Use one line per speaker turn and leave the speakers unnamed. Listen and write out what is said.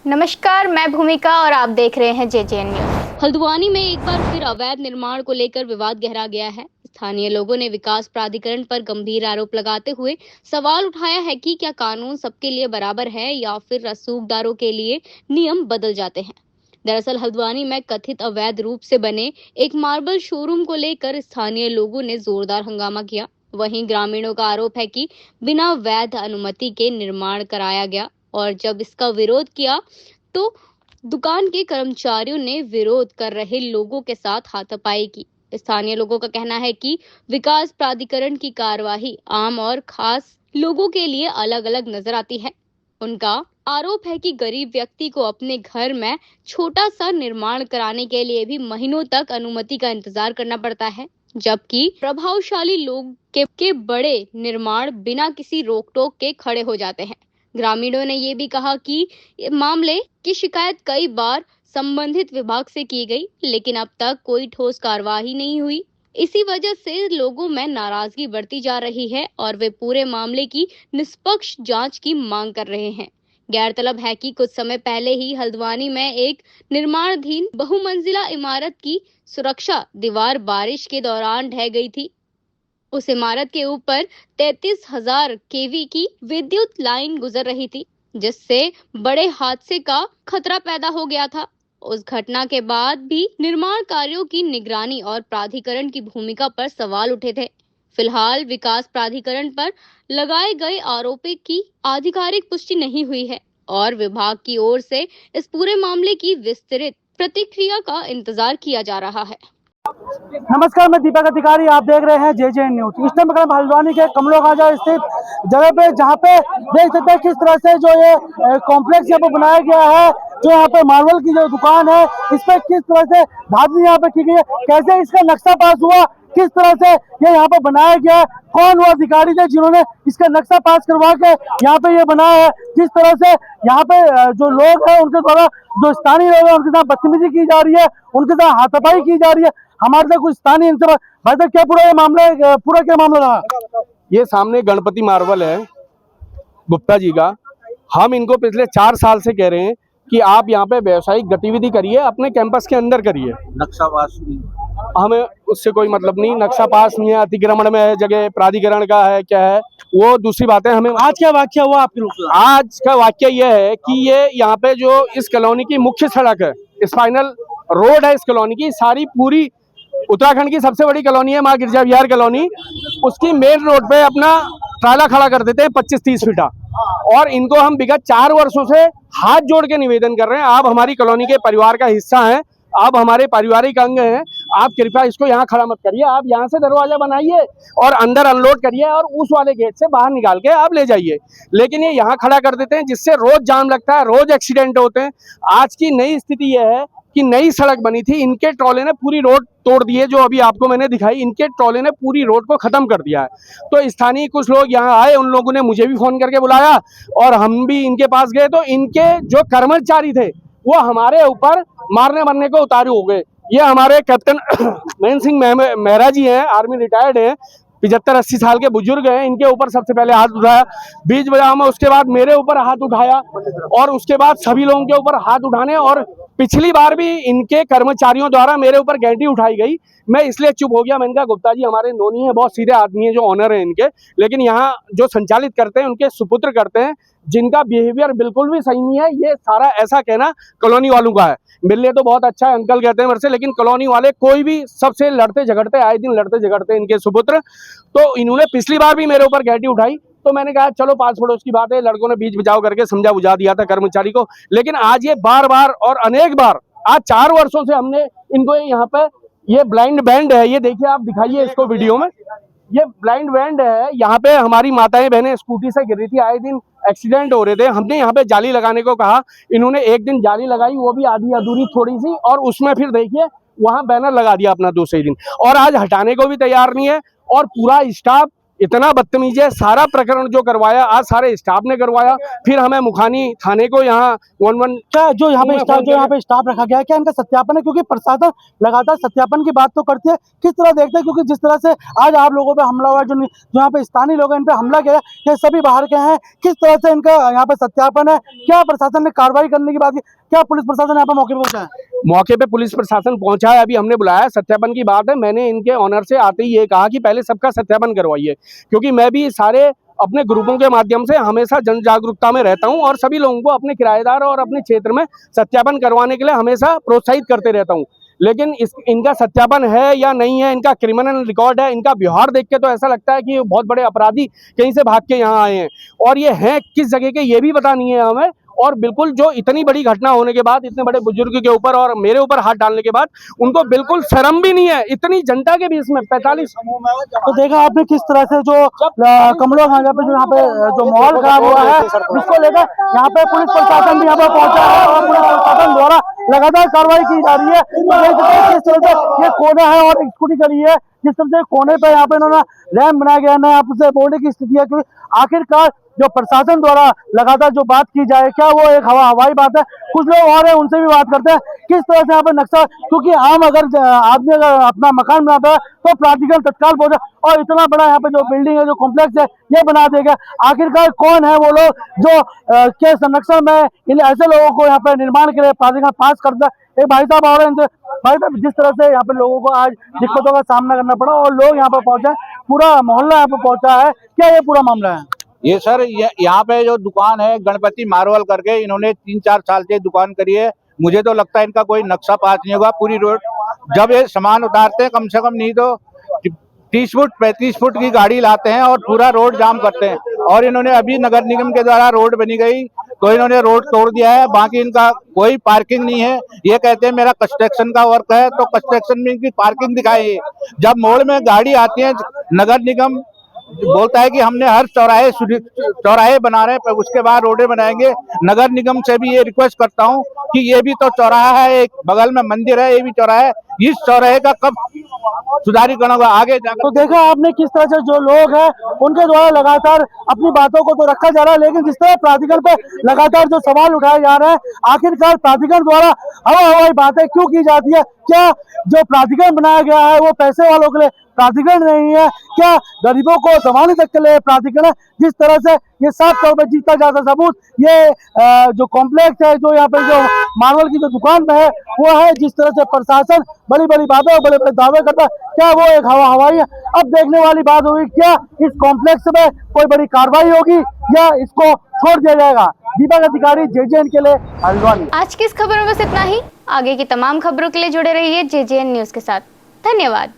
नमस्कार, मैं भूमिका और आप देख रहे हैं जेजेएन न्यूज।
हल्द्वानी में एक बार फिर अवैध निर्माण को लेकर विवाद गहरा गया है। स्थानीय लोगों ने विकास प्राधिकरण पर गंभीर आरोप लगाते हुए सवाल उठाया है कि क्या कानून सबके लिए बराबर है या फिर रसूखदारों के लिए नियम बदल जाते हैं। दरअसल हल्द्वानी में कथित अवैध रूप से बने एक मार्बल शोरूम को लेकर स्थानीय लोगों ने जोरदार हंगामा किया। वहीं ग्रामीणों का आरोप है कि बिना वैध अनुमति के निर्माण कराया गया और जब इसका विरोध किया तो दुकान के कर्मचारियों ने विरोध कर रहे लोगों के साथ हाथापाई की। स्थानीय लोगों का कहना है कि विकास प्राधिकरण की कार्यवाही आम और खास लोगों के लिए अलग अलग नजर आती है। उनका आरोप है कि गरीब व्यक्ति को अपने घर में छोटा सा निर्माण कराने के लिए भी महीनों तक अनुमति का इंतजार करना पड़ता है, जबकि प्रभावशाली लोग के बड़े निर्माण बिना किसी रोक टोक के खड़े हो जाते हैं। ग्रामीणों ने ये भी कहा कि मामले की शिकायत कई बार संबंधित विभाग से की गई, लेकिन अब तक कोई ठोस कार्रवाई नहीं हुई। इसी वजह से लोगों में नाराजगी बढ़ती जा रही है और वे पूरे मामले की निष्पक्ष जांच की मांग कर रहे हैं। गौरतलब है कि कुछ समय पहले ही हल्द्वानी में एक निर्माणाधीन बहुमंजिला इमारत की सुरक्षा दीवार बारिश के दौरान ढह गई थी। उस इमारत के ऊपर 33,000 केवी की विद्युत लाइन गुजर रही थी, जिससे बड़े हादसे का खतरा पैदा हो गया था। उस घटना के बाद भी निर्माण कार्यों की निगरानी और प्राधिकरण की भूमिका पर सवाल उठे थे। फिलहाल विकास प्राधिकरण पर लगाए गए आरोपों की आधिकारिक पुष्टि नहीं हुई है और विभाग की ओर से इस पूरे मामले की विस्तृत प्रतिक्रिया का इंतजार किया जा रहा है।
नमस्कार, मैं दीपक अधिकारी, आप देख रहे हैं जेजेएन न्यूज। इस टाइम अगर हम हल्द्वानी के कमलों खाजा स्थित जगह पे जहाँ पे देख सकते हैं किस तरह से जो ये कॉम्प्लेक्स यहाँ पे बनाया गया है, जो यहाँ पे मार्बल की जो दुकान है इस पे किस तरह से धांधली यहाँ पे की गई है, कैसे इसका नक्शा पास हुआ, किस तरह से ये यहाँ पे बनाया गया है, कौन वो अधिकारी थे जिन्होंने इसका नक्शा पास करवा के यहाँ पे ये बनाया है, किस तरह से यहाँ पे जो लोग हैं उनके द्वारा जो स्थानीय लोग हैं उनके साथ बदतमीजी की जा रही है, उनके साथ हाथापाई की जा रही है। हमारे साथ कुछ स्थानीय इनसे भाई साहब, क्या क्या मामला रहा?
ये सामने गणपति मार्बल है गुप्ता जी का। हम इनको पिछले 4 साल से कह रहे हैं कि आप यहाँ पे व्यवसायिक गतिविधि करिए, अपने कैंपस के अंदर करिए।
नक्शा पास
हमें उससे कोई मतलब नहीं, नक्शा पास नहीं है, अतिक्रमण में है, जगह प्राधिकरण का है, क्या है वो दूसरी बात है। हमें
आज क्या वाक्य हुआ आपके रूप में?
आज का वाक्य यह है कि ये यहाँ पे जो इस कॉलोनी की मुख्य सड़क है, स्पाइनल रोड है इस कॉलोनी की, सारी पूरी उत्तराखंड की सबसे बड़ी कॉलोनी है माँ गिरजा विहार कॉलोनी, उसकी मेन रोड पे अपना ट्राला खड़ा कर देते हैं 25-30 फीटा। और इनको हम विगत 4 वर्षों से हाथ जोड़ के निवेदन कर रहे हैं, आप हमारी कॉलोनी के परिवार का हिस्सा हैं, आप हमारे पारिवारिक अंग हैं, आप कृपया इसको यहाँ खड़ा मत करिए, आप यहाँ से दरवाजा बनाइए और अंदर अनलोड करिए और उस वाले गेट से बाहर निकाल के आप ले जाइए। लेकिन ये यहाँ खड़ा कर देते हैं, जिससे रोज जाम लगता है, रोज एक्सीडेंट होते हैं। आज की नई स्थिति यह है कि नई सड़क बनी थी, इनके ट्रॉले ने पूरी रोड तोड़ दी है, जो अभी आपको मैंने दिखाई, इनके ट्रॉले ने पूरी रोड को खत्म कर दिया है। तो स्थानीय कुछ लोग यहाँ आए, उन लोगों ने मुझे भी फोन करके बुलाया और हम भी इनके पास गए, तो इनके जो कर्मचारी थे वो हमारे ऊपर मारने मरने को उतारू हो गए। ये हमारे कैप्टन महेंद्र सिंह मेहरा जी हैं, आर्मी रिटायर्ड हैं, 75-80 साल के बुजुर्ग हैं, इनके ऊपर सबसे पहले हाथ उठाया, बीच बाजार में, उसके बाद मेरे ऊपर हाथ उठाया और उसके बाद सभी लोगों के ऊपर हाथ उठाने, और पिछली बार भी इनके कर्मचारियों द्वारा मेरे ऊपर गैंटी उठाई गई। मैं इसलिए चुप हो गया। मैंने कहा गुप्ता जी हमारे नोनी है, बहुत सीधे आदमी है, जो ऑनर है इनके, लेकिन यहाँ जो संचालित करते हैं उनके सुपुत्र करते हैं, जिनका बिहेवियर बिल्कुल भी सही नहीं है। ये सारा ऐसा कहना कॉलोनी वालों का है। मिलने तो बहुत अच्छा है, अंकल कहते हैं मेरे से, लेकिन कॉलोनी वाले कोई भी सबसे लड़ते झगड़ते, आए दिन लड़ते झगड़ते इनके सुपुत्र। तो इन्होंने पिछली बार भी मेरे ऊपर गैंटी उठाई, तो मैंने कहा चलो पास पड़ोस की बात है, लड़कों ने बीच बचाव करके समझा बुझा दिया था कर्मचारी को। लेकिन आज ये बार बार और अनेक बार, आज 4 वर्षों से हमने इनको यहाँ पे, ये ब्लाइंड बैंड है, ये देखिए आप दिखाइए इसको वीडियो में, ये ब्लाइंड बैंड है। यहाँ पे हमारी माताएं बहनें स्कूटी से गिर रही थी, आए दिन एक्सीडेंट हो रहे थे। हमने यहाँ पे जाली लगाने को कहा, इन्होंने एक दिन जाली लगाई, वो भी आधी अधूरी थोड़ी सी, और उसमें फिर देखिए वहां बैनर लगा दिया अपना दूसरे दिन, और आज हटाने को भी तैयार नहीं है। और पूरा स्टाफ इतना बदतमीजी है। सारा प्रकरण जो करवाया आज सारे स्टाफ ने करवाया, फिर हमें मुखानी थाने को यहाँ 11
क्या जो यहाँ पे स्टाफ रखा गया है, क्या इनका सत्यापन है? क्योंकि प्रशासन लगातार सत्यापन की बात तो करती है, किस तरह देखते हैं? क्योंकि जिस तरह से आज आप लोगों पे हमला हुआ, जो यहाँ पे स्थानीय लोग हैं इन पे हमला किया, ये सभी बाहर के हैं, किस तरह से इनका यहाँ पे सत्यापन है? क्या प्रशासन ने कार्रवाई करने की बात की? क्या पुलिस प्रशासन यहाँ पे मौके पे पहुंचा है?
मौके पे पुलिस प्रशासन पहुंचा है, अभी हमने बुलाया। सत्यापन की बात है, मैंने इनके ऑनर से आते ही ये कहा कि पहले सबका सत्यापन करवाइए, क्योंकि मैं भी सारे अपने ग्रुपों के माध्यम से हमेशा जन जागरूकता में रहता हूं और सभी लोगों को अपने किराएदार और अपने क्षेत्र में सत्यापन करवाने के लिए हमेशा प्रोत्साहित करते रहता हूं। लेकिन इनका सत्यापन है या नहीं है, इनका क्रिमिनल रिकॉर्ड है, इनका व्यवहार देख के तो ऐसा लगता है कि ये बहुत बड़े अपराधी कहीं से भाग के यहाँ आए हैं, और ये हैं किस जगह के ये भी पता नहीं है हमें। और बिल्कुल जो इतनी बड़ी घटना होने के बाद, इतने बड़े बुजुर्ग के ऊपर और मेरे ऊपर हाथ डालने के बाद उनको बिल्कुल शर्म भी नहीं है, इतनी जनता के बीच में 45।
तो देखा आपने किस तरह से जो कमलों गांजा पे जो यहाँ पे जो माहौल खराब हुआ है, इसको लेकर यहाँ पे पुलिस प्रशासन भी यहाँ पे पहुंचा है और पुलिस प्रशासन द्वारा लगातार कार्रवाई की जा रही है। तो देख सकते हैं किस तरह से ये कोना है और स्कूटी खड़ी है, जिस तरह से कोने पे यहाँ पे इन्होंने रैंप बनाया गया है, यहाँ पे बोलने की स्थिति है। क्योंकि आखिरकार जो प्रशासन द्वारा लगातार जो बात की जाए, क्या वो एक हवाई बात है? कुछ लोग और हैं, उनसे भी बात करते हैं किस तरह से यहाँ पे नक्शा, क्योंकि आम अगर आदमी अगर अपना मकान बनाता है तो प्राधिकरण तत्काल पहुंचा, और इतना बड़ा यहाँ पे जो बिल्डिंग है, जो कॉम्प्लेक्स है, ये बना देगा। आखिरकार कौन है वो लोग जो के संरक्षण में इन ऐसे लोगों को यहाँ पे निर्माण के लिए प्राधिकरण पास करता है? एक भाई साहब और हैं, इनसे भाई साहब, जिस तरह से यहाँ पे लोगों को आज दिक्कतों का सामना करना पड़ा और लोग यहाँ पे पहुंचे, पूरा मोहल्ला यहाँ पे पहुंचा है, क्या ये पूरा मामला है?
ये सर, यहाँ पे जो दुकान है गणपति मार्वल करके, इन्होंने 3-4 साल से दुकान करी है। मुझे तो लगता है इनका कोई नक्शा पास नहीं होगा। पूरी रोड जब ये सामान उतारते हैं, कम से कम नहीं तो 30 फुट 35 फुट की गाड़ी लाते हैं और पूरा रोड जाम करते हैं। और इन्होंने अभी नगर निगम के द्वारा रोड बनी गई तो इन्होंने रोड तोड़ दिया है। बाकी इनका कोई पार्किंग नहीं है। ये कहते हैं मेरा कंस्ट्रक्शन का वर्क है, तो कंस्ट्रक्शन में इनकी पार्किंग दिखाई। जब मोड़ में गाड़ी आती है, नगर निगम बोलता है कि हमने हर चौराहे बना रहे हैं, उसके बाद रोडे बनाएंगे। नगर निगम से भी ये रिक्वेस्ट करता हूँ कि ये भी तो चौराहा है, एक बगल में मंदिर है, ये भी चौराहा है, इस चौराहे का कब सुधारीकरण होगा आगे जाकर?
तो देखा आपने किस तरह से जो लोग हैं उनके द्वारा लगातार अपनी बातों को तो रखा जा रहा है, लेकिन जिस तरह प्राधिकरण पे लगातार जो सवाल उठाए जा रहे हैं, आखिरकार प्राधिकरण द्वारा हवाई बातें क्यों की जाती है? क्या जो प्राधिकरण बनाया गया है वो पैसे वालों के लिए प्राधिकरण नहीं है? क्या गरीबों को दबाने तक के लिए प्राधिकरण है? जिस तरह से ये साफ तौर पर जीता जाता सबूत ये जो कॉम्प्लेक्स है, जो यहाँ पे जो मार्वल की जो दुकान पे है वो है। जिस तरह से प्रशासन बड़ी बड़ी बातें और बड़े बड़े दावे करता है, क्या वो एक हवाई है? अब देखने वाली बात होगी, क्या इस कॉम्प्लेक्स में कोई बड़ी कार्रवाई होगी या इसको छोड़ दिया जाएगा? दीपक अधिकारी, जेजेएन के लिए हल्द्वानी।
आज की इस खबर में बस इतना ही। आगे की तमाम खबरों के लिए जुड़े रहिए जेजेएन न्यूज के साथ। धन्यवाद।